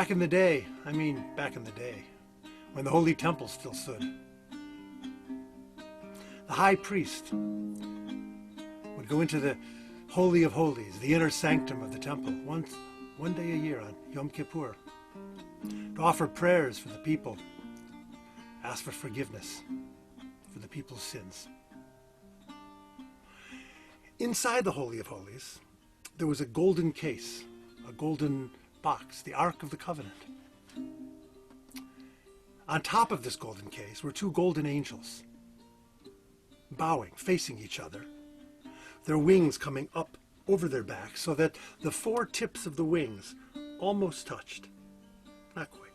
Back in the day, when the Holy Temple still stood, the high priest would go into the Holy of Holies, the inner sanctum of the temple, one day a year on Yom Kippur, to offer prayers for the people, ask for forgiveness for the people's sins. Inside the Holy of Holies, there was a golden case, a golden box, the Ark of the Covenant. On top of this golden case were two golden angels, bowing, facing each other, their wings coming up over their backs so that the four tips of the wings almost touched. Not quite.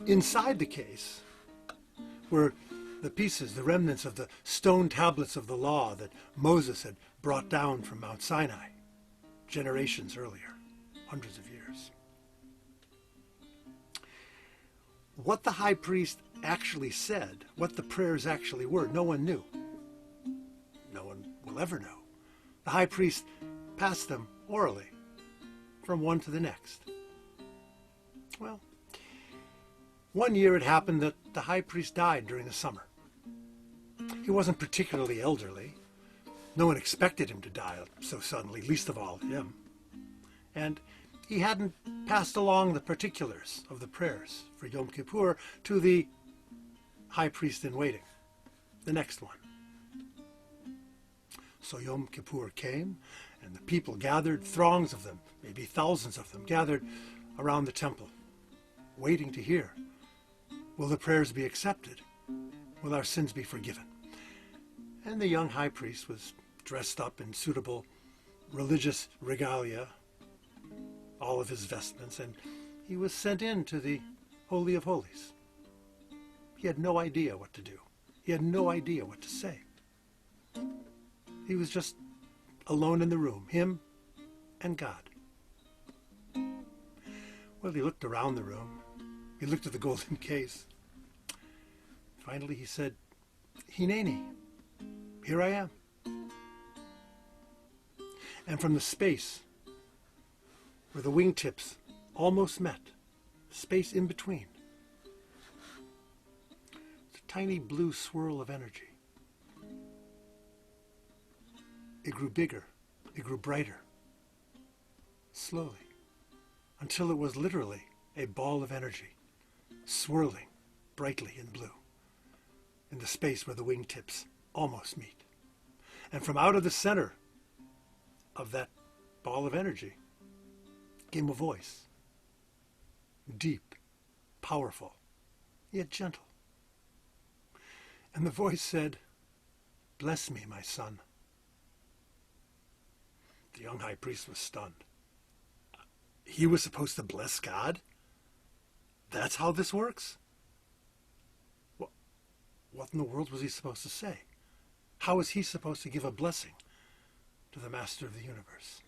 Inside the case were the pieces, the remnants of the stone tablets of the law that Moses had brought down from Mount Sinai generations earlier, hundreds of years. What the high priest actually said, what the prayers actually were, no one knew. No one will ever know. The high priest passed them orally from one to the next. Well, one year it happened that the high priest died during the summer. He wasn't particularly elderly. No one expected him to die so suddenly, least of all him. And he hadn't passed along the particulars of the prayers for Yom Kippur to the high priest in waiting, the next one. So Yom Kippur came, and the people gathered, throngs of them, maybe thousands of them, gathered around the temple, waiting to hear, will the prayers be accepted? Will our sins be forgiven? And the young high priest was dressed up in suitable religious regalia, all of his vestments, and he was sent into the Holy of Holies. He had no idea what to do. He had no idea what to say. He was just alone in the room, him and God. Well, he looked around the room. He looked at the golden case. Finally, he said, Hineni, here I am. And from the space where the wingtips almost met, space in between, a tiny blue swirl of energy. It grew bigger, it grew brighter, slowly, until it was literally a ball of energy, swirling brightly in blue, in the space where the wingtips almost meet. And from out of the center of that ball of energy came a voice, deep, powerful, yet gentle. And the voice said, "Bless me, my son." The young high priest was stunned. He was supposed to bless God? That's how this works? What in the world was he supposed to say? How was he supposed to give a blessing to the master of the universe?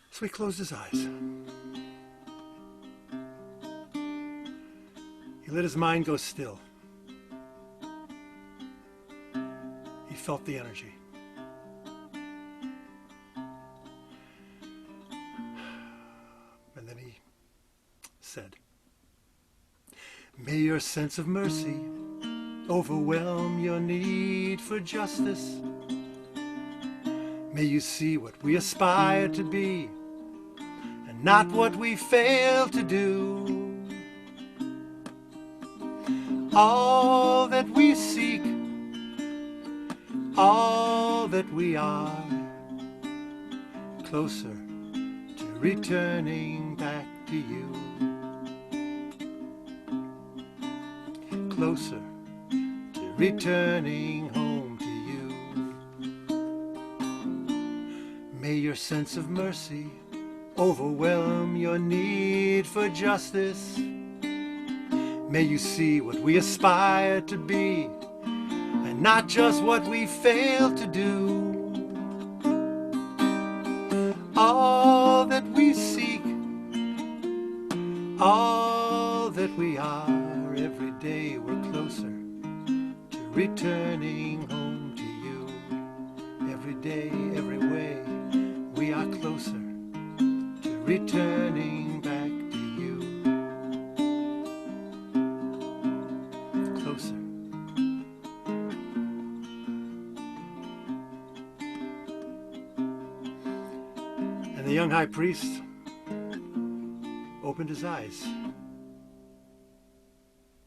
So he closed his eyes. He let his mind go still. He felt the energy. And then he said, "May your sense of mercy overwhelm your need for justice. May you see what we aspire to be and not what we fail to do. All that we seek, all that we are, closer to returning back to you. Closer to returning home to you. May your sense of mercy overwhelm your need for justice. May you see what we aspire to be and not just what we fail to do. All that we seek, all that we are, every day we're closer to returning home to you. Every day, every way, we returning back to you. Closer. And the young high priest opened his eyes,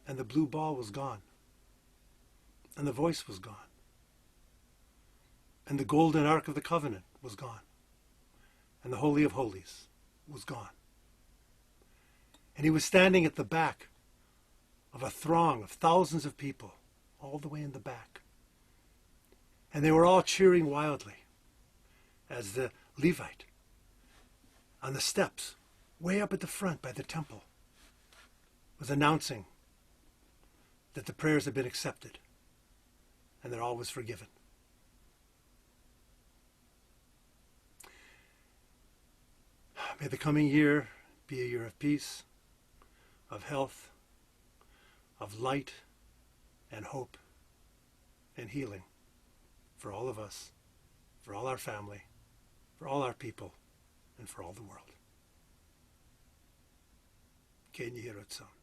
and the blue ball was gone, and the voice was gone, and the golden ark of the covenant was gone, and the Holy of Holies was gone. And he was standing at the back of a throng of thousands of people, all the way in the back. And they were all cheering wildly as the Levite on the steps, way up at the front by the temple, was announcing that the prayers had been accepted and that all was forgiven. May the coming year be a year of peace, of health, of light and hope and healing for all of us, for all our family, for all our people, and for all the world. Ken Yehi Ratzon.